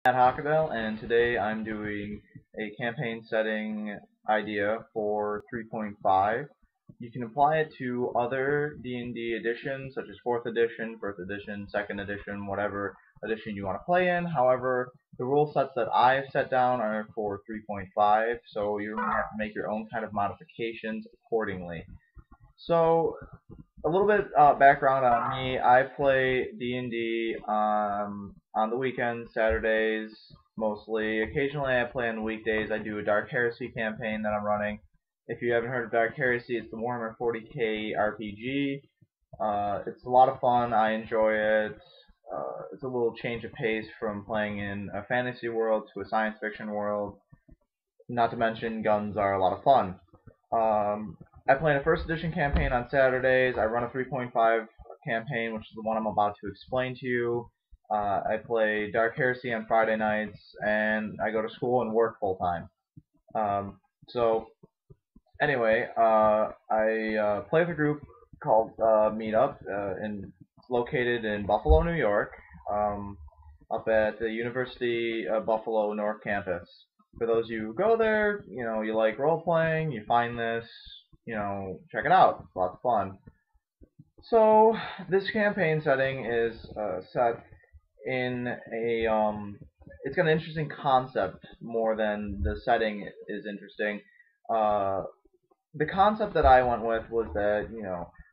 Matt Hockadell, and today I'm doing a campaign setting idea for 3.5. You can apply it to other D&D editions, such as 4th edition, 1st edition, 2nd edition, whatever edition you want to play in. However, the rule sets that I've set down are for 3.5, so you're going to have to make your own kind of modifications accordingly. So, a little bit background on me. I play D&D on the weekends, Saturdays mostly. Occasionally I play on the weekdays. I do a Dark Heresy campaign that I'm running. If you haven't heard of Dark Heresy, it's the Warhammer 40k RPG. It's a lot of fun. I enjoy it. It's a little change of pace from playing in a fantasy world to a science fiction world. Not to mention, guns are a lot of fun. I play in a first edition campaign on Saturdays. I run a 3.5 campaign, which is the one I'm about to explain to you. I play Dark Heresy on Friday nights, and I go to school and work full time. So anyway, I play with a group called Meetup, and it's located in Buffalo, New York, up at the University of Buffalo North Campus. For those of you who go there, you like role playing, you find this, check it out. It's lots of fun. So this campaign setting is set in it's got an interesting concept more than the setting is interesting. Uh, the concept that I went with was that,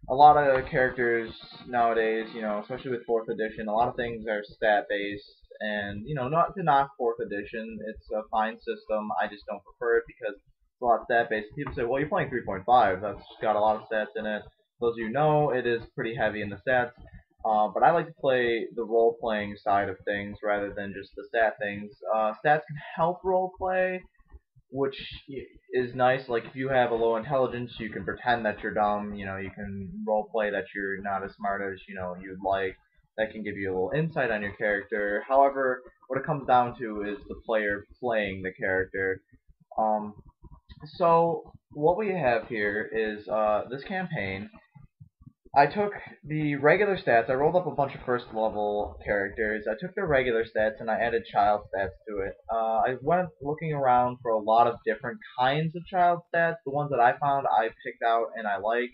a lot of characters nowadays, especially with 4th edition, a lot of things are stat based, and, not to knock 4th edition, it's a fine system. I just don't prefer it because it's a lot stat based. People say, well, you're playing 3.5, that's got a lot of stats in it. Those of you know, it is pretty heavy in the stats. But I like to play the role playing side of things rather than just the stat things. Stats can help role play, which is nice. Like if you have a low intelligence, you can pretend that you're dumb. You can role play that you're not as smart as you'd like. That can give you a little insight on your character. However, what it comes down to is the player playing the character. Um, so what we have here is this campaign. I took the regular stats. I rolled up a bunch of first level characters. I took their regular stats and I added child stats to it. I went looking around for a lot of different kinds of child stats. The ones that I found, I picked out and I like.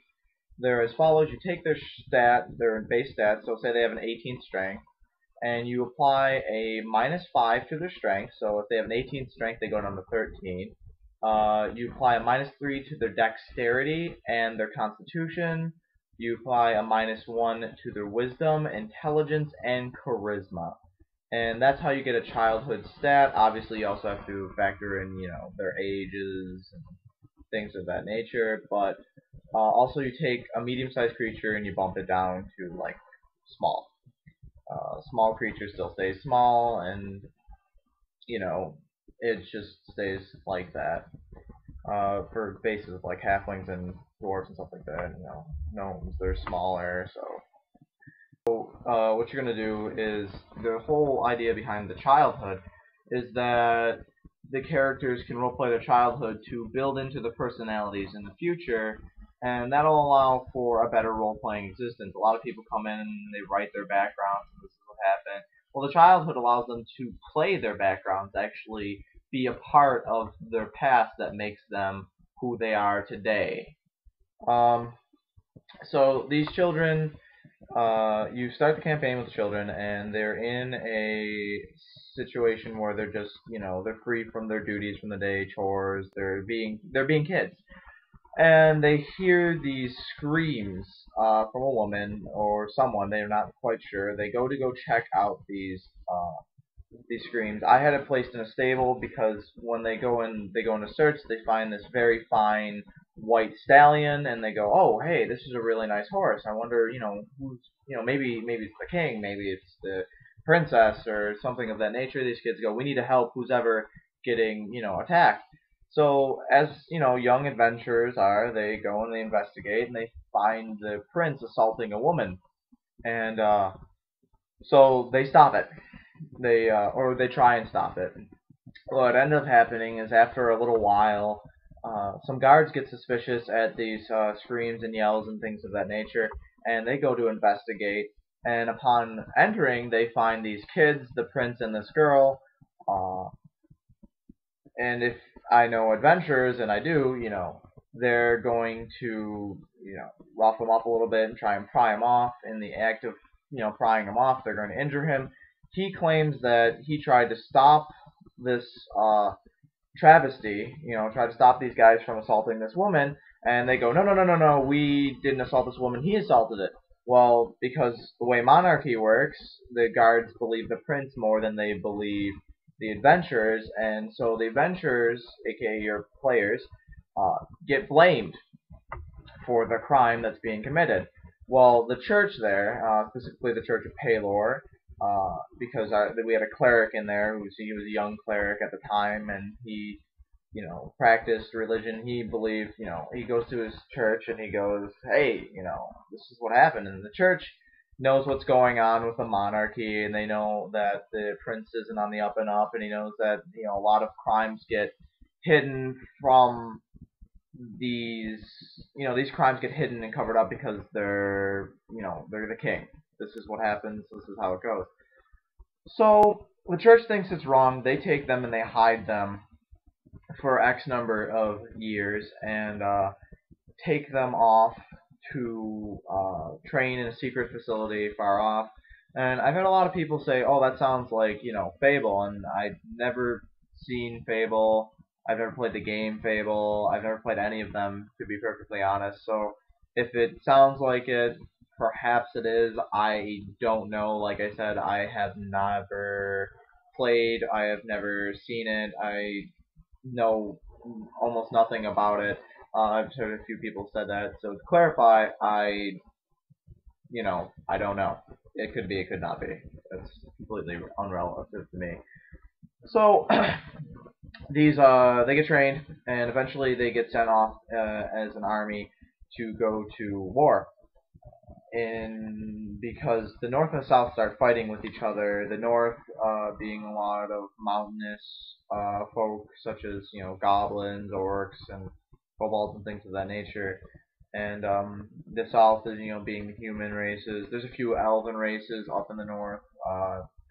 They're as follows: you take their base stats. So say they have an 18th strength, and you apply a -5 to their strength. So if they have an 18th strength, they go down to 13. You apply a -3 to their dexterity and their constitution. You apply a -1 to their wisdom, intelligence, and charisma. And that's how you get a childhood stat. Obviously, you also have to factor in, their ages and things of that nature. But also, you take a medium-sized creature and you bump it down to like small. Small creature still stays small, and it just stays like that. For bases like halflings and dwarves and stuff like that, gnomes, they're smaller. So what you're gonna do is the whole idea behind the childhood is that the characters can roleplay their childhood to build into the personalities in the future, and that'll allow for a better role-playing existence. A lot of people come in and they write their backgrounds, and this is what happened. Well, the childhood allows them to play their backgrounds, actually be a part of their past that makes them who they are today. Um, so these children, you start the campaign with the children, and they're in a situation where they're just, they're free from their duties from the day, chores. They're being kids, and they hear these screams from a woman or someone. They're not quite sure. They go check out these screams. I had it placed in a stable because when they go in to search, they find this very fine white stallion, and they go, "Oh, hey, this is a really nice horse. I wonder, who's, maybe it's the king, maybe it's the princess or something of that nature." These kids go, "We need to help who's ever getting, attacked." So as young adventurers are, they go and they investigate and they find the prince assaulting a woman, and so they stop it. They try and stop it. What ended up happening is after a little while, some guards get suspicious at these screams and yells and things of that nature, and they go to investigate. And upon entering, they find these kids, the prince and this girl, and if I know adventurers, and I do, they're going to, rough him up a little bit and try and pry him off. In the act of, prying him off, they're going to injure him. He claims that he tried to stop this travesty, tried to stop these guys from assaulting this woman, and they go, no, no, no, no, no, we didn't assault this woman, he assaulted it. Well, because the way monarchy works, the guards believe the prince more than they believe the adventurers, and so the adventurers, aka your players, get blamed for the crime that's being committed. Well, the church there, specifically the Church of Pelor, because we had a cleric in there he was a young cleric at the time, and he, practiced religion. He believed, he goes to his church and he goes, hey, this is what happened, and the church knows what's going on with the monarchy, and they know that the prince isn't on the up and up, and he knows that a lot of crimes get hidden from these crimes get hidden and covered up because they're the king. This is what happens. This is how it goes. So the church thinks it's wrong. They take them and they hide them for X number of years and take them off to train in a secret facility far off. And I've had a lot of people say, oh, that sounds like, Fable, and I've never seen Fable. I've never played the game Fable. I've never played any of them, to be perfectly honest. So if it sounds like it, perhaps it is. I don't know. Like I said, I have never played. I have never seen it. I know almost nothing about it. I've heard a few people said that. So to clarify, I don't know. It could be, it could not be. That's completely unrelative to me. So these they get trained, and eventually they get sent off as an army to go to war. Because the North and the South start fighting with each other. The North being a lot of mountainous folk, such as goblins, orcs, and kobolds and things of that nature. And the South is being the human races. There's a few elven races up in the North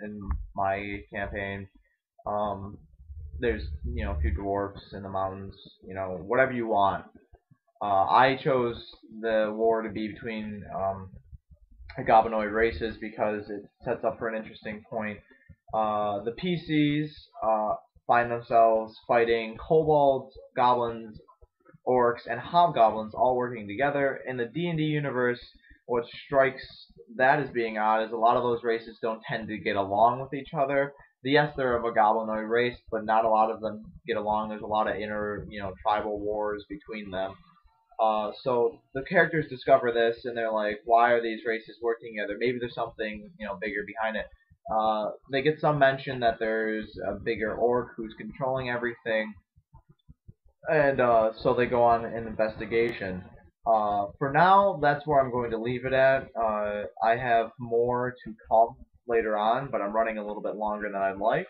in my campaign. There's a few dwarfs in the mountains. Whatever you want. I chose the war to be between goblinoid races because it sets up for an interesting point. The PCs find themselves fighting kobolds, goblins, orcs, and hobgoblins all working together. In the D&D universe, what strikes that as being odd is a lot of those races don't tend to get along with each other. Yes, they're of a goblinoid race, but not a lot of them get along. There's a lot of inner, tribal wars between them. So the characters discover this, and they're like, why are these races working together? Maybe there's something, bigger behind it. They get some mention that there's a bigger orc who's controlling everything, and so they go on an investigation. For now, that's where I'm going to leave it at. I have more to come later on, but I'm running a little bit longer than I'd like.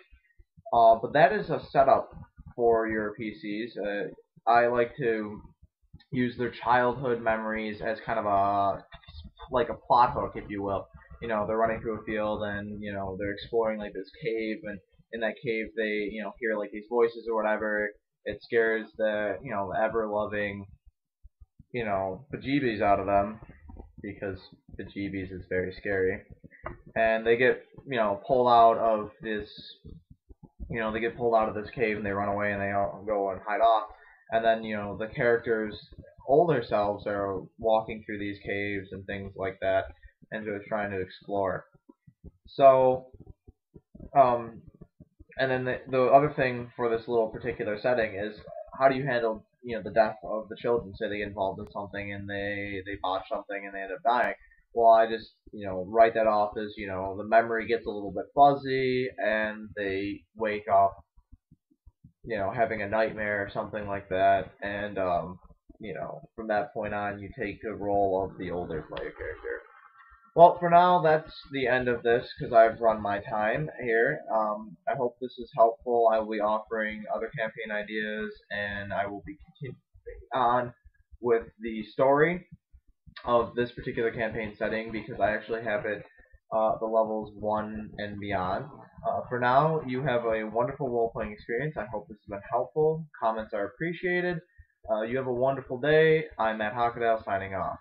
But that is a setup for your PCs. I like to use their childhood memories as kind of like a plot hook, if you will. They're running through a field and they're exploring like this cave, and in that cave they hear like these voices or whatever. It scares the ever-loving bejeebies out of them, because bejeebies is very scary, and they get pulled out of this cave, and they run away and they all go and hide off. And then, the characters' older selves are walking through these caves and things like that, and just trying to explore. So, and then the other thing for this little particular setting is, how do you handle, the death of the children? Say they get involved in something and they botch something and they end up dying. Well, I just, write that off as, the memory gets a little bit fuzzy and they wake up having a nightmare or something like that, and from that point on, you take the role of the older player character. Well, for now, that's the end of this, because I've run my time here. I hope this is helpful. I will be offering other campaign ideas, and I will be continuing on with the story of this particular campaign setting, because I actually have it the levels 1 and beyond. For now, you have a wonderful role-playing experience. I hope this has been helpful. Comments are appreciated. You have a wonderful day. I'm Matt Hockaday signing off.